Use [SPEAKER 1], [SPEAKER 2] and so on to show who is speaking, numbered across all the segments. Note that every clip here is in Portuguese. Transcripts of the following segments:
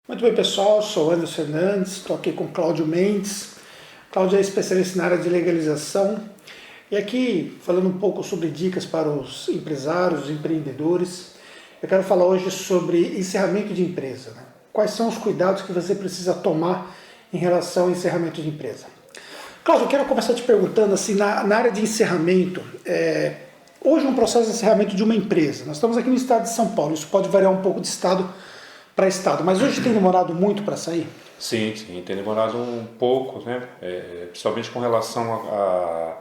[SPEAKER 1] Muito bem, pessoal. Sou Anderson Fernandes, estou aqui com Cláudio Mendes. Cláudio é especialista na área de legalização e aqui falando um pouco sobre dicas para os empresários, os empreendedores. Eu quero falar hoje sobre encerramento de empresa, né? Quais são os cuidados que você precisa tomar em relação ao encerramento de empresa? Cláudio, eu quero começar te perguntando assim, na área de encerramento, hoje um processo de encerramento de uma empresa. Nós estamos aqui no estado de São Paulo, isso pode variar um pouco de estado para estado, mas hoje tem demorado muito para sair?
[SPEAKER 2] Sim, tem demorado um pouco, né? Principalmente com relação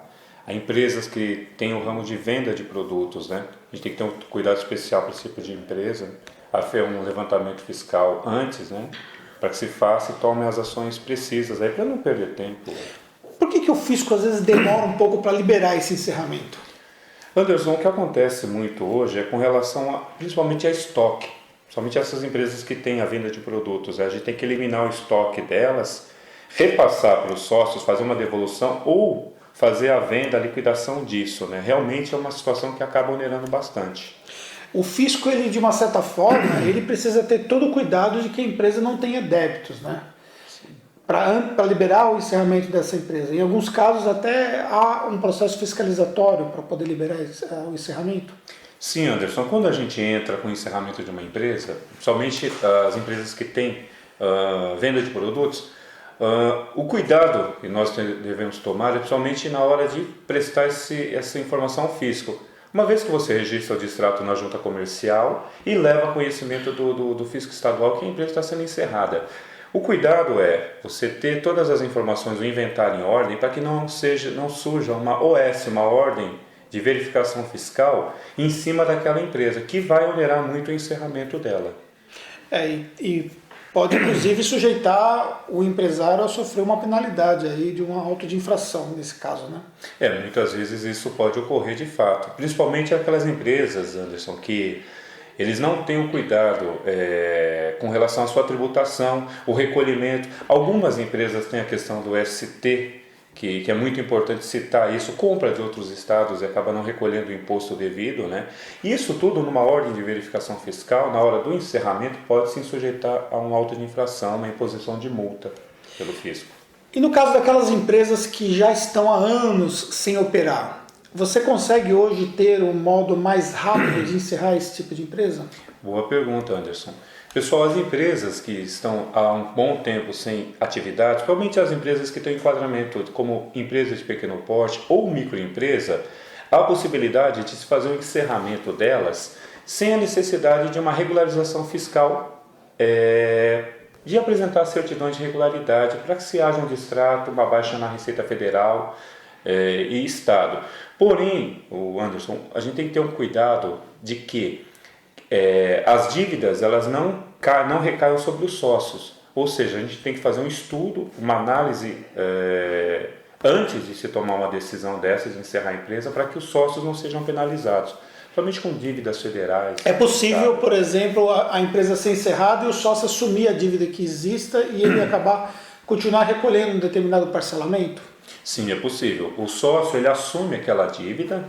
[SPEAKER 2] a empresas que têm o ramo de venda de produtos, né? A gente tem que ter um cuidado especial para esse tipo de empresa, a fazer um levantamento fiscal antes, né? Para que se faça e tome as ações precisas, para não perder tempo.
[SPEAKER 1] Por que o fisco às vezes demora um pouco para liberar esse encerramento?
[SPEAKER 2] Anderson, o que acontece muito hoje é com relação principalmente a estoque. Somente essas empresas que têm a venda de produtos, a gente tem que eliminar o estoque delas, repassar para os sócios, fazer uma devolução ou fazer a venda, a liquidação disso, né? Realmente é uma situação que acaba onerando bastante.
[SPEAKER 1] O fisco, ele de uma certa forma, ele precisa ter todo o cuidado de que a empresa não tenha débitos, né? Para liberar o encerramento dessa empresa. Em alguns casos até há um processo fiscalizatório para poder liberar o encerramento.
[SPEAKER 2] Sim, Anderson, quando a gente entra com o encerramento de uma empresa, somente as empresas que têm venda de produtos, o cuidado que nós devemos tomar é principalmente na hora de prestar essa informação ao fisco. Uma vez que você registra o distrato na junta comercial e leva conhecimento do fisco estadual que a empresa está sendo encerrada. O cuidado é você ter todas as informações do inventário em ordem para que não surja uma OS, uma ordem de verificação fiscal em cima daquela empresa, que vai onerar muito o encerramento dela.
[SPEAKER 1] E pode inclusive sujeitar o empresário a sofrer uma penalidade aí de uma auto de infração nesse caso, né?
[SPEAKER 2] Muitas vezes isso pode ocorrer de fato, principalmente aquelas empresas, Anderson, que eles não têm o cuidado com relação à sua tributação, o recolhimento. Algumas empresas têm a questão do ST, que é muito importante citar isso, compra de outros estados e acaba não recolhendo o imposto devido, né? Isso tudo numa ordem de verificação fiscal, na hora do encerramento, pode se sujeitar a um auto de infração, uma imposição de multa pelo fisco.
[SPEAKER 1] E no caso daquelas empresas que já estão há anos sem operar, você consegue hoje ter um modo mais rápido de encerrar esse tipo de empresa?
[SPEAKER 2] Boa pergunta, Anderson. Pessoal, as empresas que estão há um bom tempo sem atividade, principalmente as empresas que têm enquadramento como empresa de pequeno porte ou microempresa, há a possibilidade de se fazer o encerramento delas sem a necessidade de uma regularização fiscal, de apresentar certidões de regularidade para que se haja um distrato, uma baixa na Receita Federal e Estado. Porém, Anderson, a gente tem que ter um cuidado de que as dívidas elas não recaiam sobre os sócios, ou seja, a gente tem que fazer um estudo, uma análise antes de se tomar uma decisão dessas de encerrar a empresa para que os sócios não sejam penalizados, somente com dívidas federais.
[SPEAKER 1] É possível, por exemplo, a empresa ser encerrada e o sócio assumir a dívida que exista e ele continuar recolhendo um determinado parcelamento?
[SPEAKER 2] Sim, é possível. O sócio ele assume aquela dívida,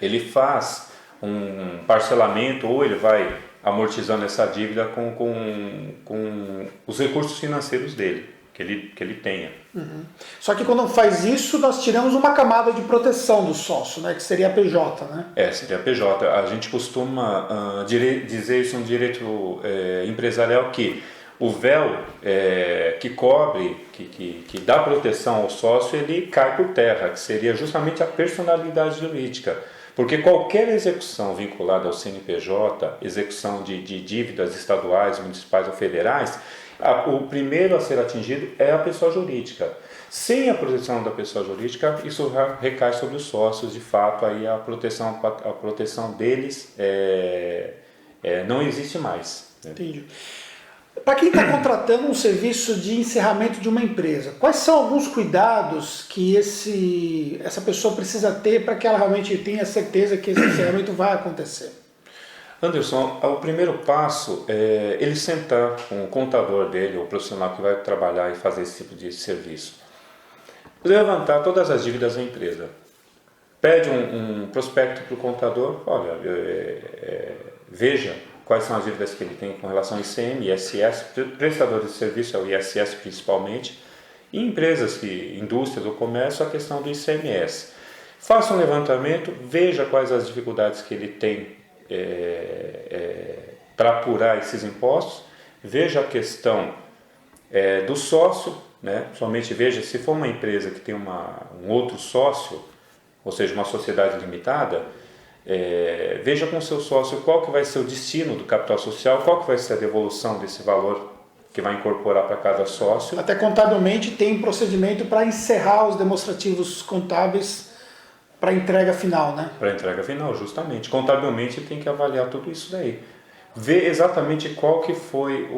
[SPEAKER 2] ele faz um parcelamento ou ele vai amortizando essa dívida com os recursos financeiros dele, que ele tenha.
[SPEAKER 1] Uhum. Só que quando faz isso, nós tiramos uma camada de proteção do sócio, né, que seria a PJ, né?
[SPEAKER 2] Seria a PJ. A gente costuma dizer isso no direito empresarial que o véu que cobre, que dá proteção ao sócio, ele cai por terra, que seria justamente a personalidade jurídica. Porque qualquer execução vinculada ao CNPJ, execução de dívidas estaduais, municipais ou federais, o primeiro a ser atingido é a pessoa jurídica. Sem a proteção da pessoa jurídica, isso recai sobre os sócios, de fato, aí a proteção deles não existe mais.
[SPEAKER 1] Entendi. Para quem está contratando um serviço de encerramento de uma empresa, quais são alguns cuidados que essa pessoa precisa ter para que ela realmente tenha certeza que esse encerramento vai acontecer?
[SPEAKER 2] Anderson, o primeiro passo é ele sentar com o contador dele, o profissional que vai trabalhar e fazer esse tipo de serviço. Levantar todas as dívidas da empresa. Pede um prospecto para o contador, olha, veja quais são as dívidas que ele tem com relação ao ICM, ISS, prestadores de serviço é o ISS principalmente, e empresas, indústrias ou comércio, a questão do ICMS. Faça um levantamento, veja quais as dificuldades que ele tem para apurar esses impostos, veja a questão do sócio, né? Somente veja se for uma empresa que tem um outro sócio, ou seja, uma sociedade limitada, veja com o seu sócio qual que vai ser o destino do capital social, qual que vai ser a devolução desse valor que vai incorporar para cada sócio.
[SPEAKER 1] Até contabilmente tem um procedimento para encerrar os demonstrativos contábeis para entrega final, né?
[SPEAKER 2] Para entrega final, justamente. Contabilmente tem que avaliar tudo isso daí. Ver exatamente qual que foi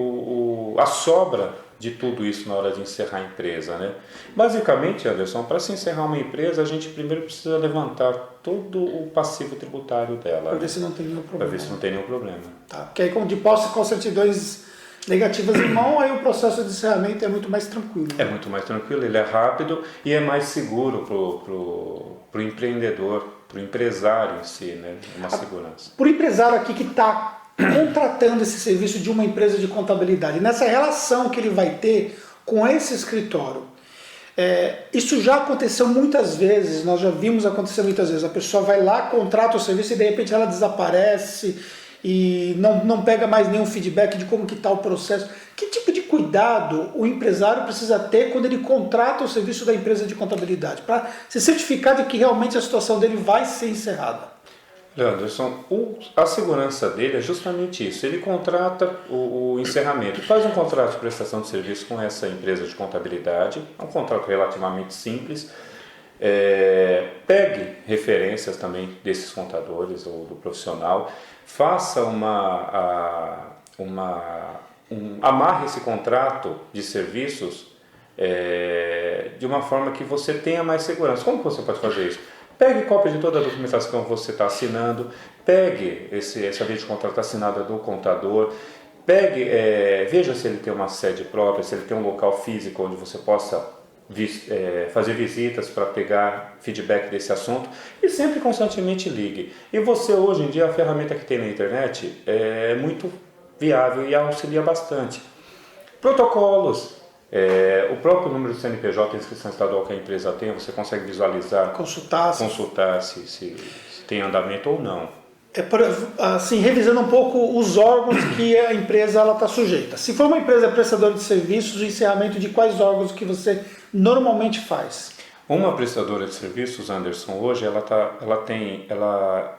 [SPEAKER 2] a sobra de tudo isso na hora de encerrar a empresa, né? Basicamente, Anderson, para se encerrar uma empresa, a gente primeiro precisa levantar todo o passivo tributário dela.
[SPEAKER 1] Para ver se não tem nenhum problema.
[SPEAKER 2] Para ver se não tem nenhum problema.
[SPEAKER 1] Tá. Porque aí, como de posse com certidões negativas em mão, aí o processo de encerramento é muito mais tranquilo.
[SPEAKER 2] É muito mais tranquilo, ele é rápido e é mais seguro pro empreendedor, pro empresário em si, né? Uma segurança.
[SPEAKER 1] Por empresário aqui que está contratando esse serviço de uma empresa de contabilidade, nessa relação que ele vai ter com esse escritório, isso já aconteceu muitas vezes, nós já vimos acontecer muitas vezes, a pessoa vai lá, contrata o serviço e de repente ela desaparece e não pega mais nenhum feedback de como que está o processo. Que tipo de cuidado o empresário precisa ter quando ele contrata o serviço da empresa de contabilidade, para se certificar de que realmente a situação dele vai ser encerrada?
[SPEAKER 2] Anderson, a segurança dele é justamente isso. Ele contrata o encerramento, faz um contrato de prestação de serviço com essa empresa de contabilidade, é um contrato relativamente simples. Pegue referências também desses contadores ou do profissional, faça amarre esse contrato de serviços de uma forma que você tenha mais segurança. Como você pode fazer isso? Pegue cópia de toda a documentação que você está assinando, pegue essa via de contrato assinada do contador, veja se ele tem uma sede própria, se ele tem um local físico onde você possa fazer visitas para pegar feedback desse assunto e sempre constantemente ligue. E você hoje em dia, a ferramenta que tem na internet é muito viável e auxilia bastante. Protocolos. O próprio número do CNPJ, a inscrição estadual que a empresa tem, você consegue visualizar, consultar se tem andamento ou não.
[SPEAKER 1] Assim, revisando um pouco os órgãos que a empresa está sujeita. Se for uma empresa prestadora de serviços, o encerramento de quais órgãos que você normalmente faz?
[SPEAKER 2] Uma prestadora de serviços, Anderson, hoje ela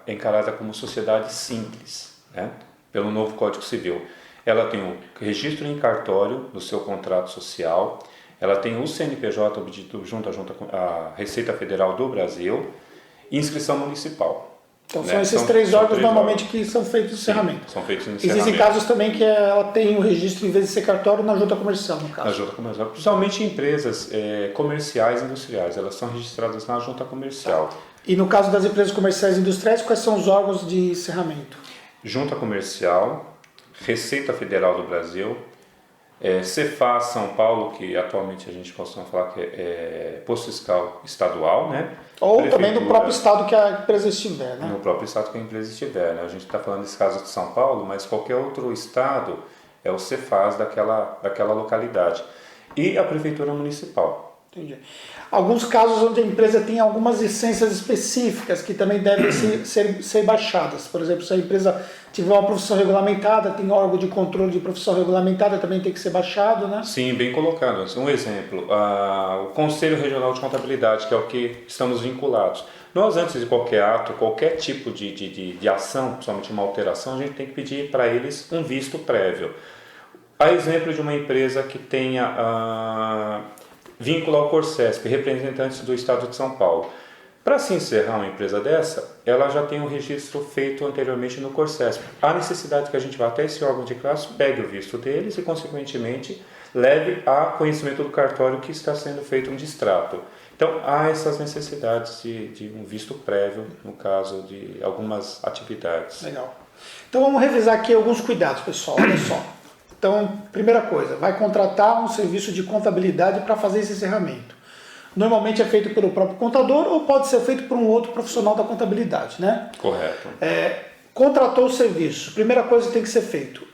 [SPEAKER 2] é encarada como sociedade simples, né? Pelo novo Código Civil. Ela tem o registro em cartório do seu contrato social, ela tem o CNPJ obtido junto à Receita Federal do Brasil e inscrição municipal.
[SPEAKER 1] Então são esses três órgãos normalmente que são feitos no encerramento.
[SPEAKER 2] São feitos no encerramento.
[SPEAKER 1] Existem casos também que ela tem o registro, em vez de ser cartório, na junta comercial, no caso.
[SPEAKER 2] Na junta comercial, principalmente empresas comerciais e industriais, elas são registradas na junta comercial.
[SPEAKER 1] E no caso das empresas comerciais e industriais, quais são os órgãos de encerramento?
[SPEAKER 2] Junta comercial, Receita Federal do Brasil, Cefaz São Paulo, que atualmente a gente costuma falar que é posto fiscal estadual, né?
[SPEAKER 1] Ou também do próprio estado que a empresa estiver, né?
[SPEAKER 2] No próprio estado que a empresa estiver, né? A gente está falando desse caso de São Paulo, mas qualquer outro estado é o Cefaz daquela localidade. E a Prefeitura Municipal.
[SPEAKER 1] Entendi. Alguns casos onde a empresa tem algumas licenças específicas que também devem ser baixadas. Por exemplo, se a empresa tiver uma profissão regulamentada, tem órgão de controle de profissão regulamentada, também tem que ser baixado, né?
[SPEAKER 2] Sim, bem colocado. Um exemplo, o Conselho Regional de Contabilidade, que é o que estamos vinculados. Nós, antes de qualquer ato, qualquer tipo de ação, principalmente uma alteração, a gente tem que pedir para eles um visto prévio. A exemplo de uma empresa que tenha vínculo ao Corsesp, representantes do Estado de São Paulo. Para se encerrar uma empresa dessa, ela já tem um registro feito anteriormente no Corsesp. Há necessidade que a gente vá até esse órgão de classe, pegue o visto deles e, consequentemente, leve a conhecimento do cartório que está sendo feito um distrato. Então, há essas necessidades de um visto prévio, no caso de algumas atividades.
[SPEAKER 1] Legal. Então, vamos revisar aqui alguns cuidados, pessoal. Olha só. Então, primeira coisa, vai contratar um serviço de contabilidade para fazer esse encerramento. Normalmente é feito pelo próprio contador ou pode ser feito por um outro profissional da contabilidade, né?
[SPEAKER 2] Correto.
[SPEAKER 1] Contratou o serviço, primeira coisa que tem que ser feito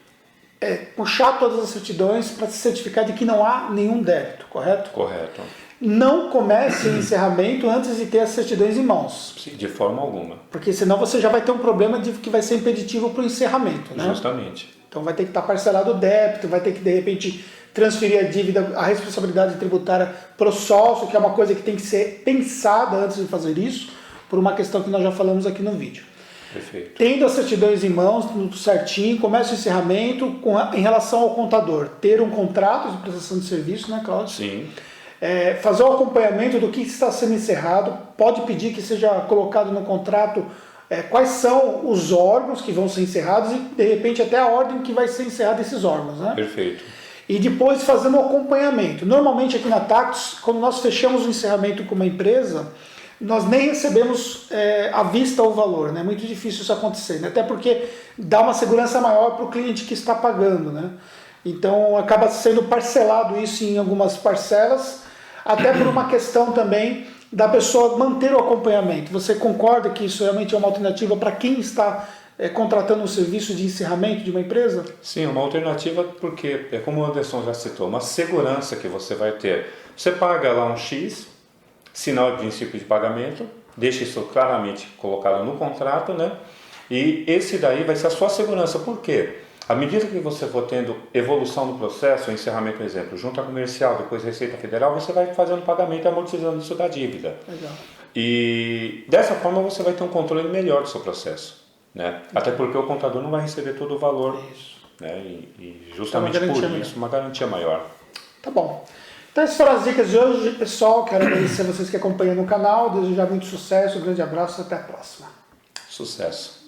[SPEAKER 1] é puxar todas as certidões para se certificar de que não há nenhum débito, correto?
[SPEAKER 2] Correto.
[SPEAKER 1] Não comece o encerramento antes de ter as certidões em mãos.
[SPEAKER 2] Sim, de forma alguma.
[SPEAKER 1] Porque senão você já vai ter um problema de que vai ser impeditivo para o encerramento, né?
[SPEAKER 2] Justamente.
[SPEAKER 1] Então vai ter que estar parcelado o débito, vai ter que de repente transferir a dívida, a responsabilidade tributária para o sócio, que é uma coisa que tem que ser pensada antes de fazer isso, por uma questão que nós já falamos aqui no vídeo.
[SPEAKER 2] Perfeito.
[SPEAKER 1] Tendo as certidões em mãos, tudo certinho, começa o encerramento em relação ao contador. Ter um contrato de prestação de serviço, né, Cláudio?
[SPEAKER 2] Sim.
[SPEAKER 1] Fazer o acompanhamento do que está sendo encerrado, pode pedir que seja colocado no contrato quais são os órgãos que vão ser encerrados e, de repente, até a ordem que vai ser encerrado esses órgãos, né?
[SPEAKER 2] Perfeito.
[SPEAKER 1] E depois fazendo o acompanhamento. Normalmente aqui na Tactus, quando nós fechamos o encerramento com uma empresa, nós nem recebemos à vista o valor, né? É muito difícil isso acontecer, né? Até porque dá uma segurança maior para o cliente que está pagando, né? Então acaba sendo parcelado isso em algumas parcelas, até por uma questão também da pessoa manter o acompanhamento. Você concorda que isso realmente é uma alternativa para quem está contratando um serviço de encerramento de uma empresa?
[SPEAKER 2] Sim, uma alternativa porque, como o Anderson já citou, uma segurança que você vai ter. Você paga lá um X, sinal de princípio de pagamento, deixa isso claramente colocado no contrato, né? E esse daí vai ser a sua segurança. Por quê? À medida que você for tendo evolução no processo, o encerramento, por exemplo, junta comercial, depois Receita Federal, você vai fazendo pagamento e amortizando isso da dívida.
[SPEAKER 1] Legal.
[SPEAKER 2] E dessa forma você vai ter um controle melhor do seu processo, né? Até porque o contador não vai receber todo o valor, né? E justamente por isso, uma garantia maior.
[SPEAKER 1] Tá bom. Então essas foram as dicas de hoje, pessoal. Quero agradecer a vocês que acompanham no canal, desejar muito sucesso, um grande abraço e até a próxima.
[SPEAKER 2] Sucesso.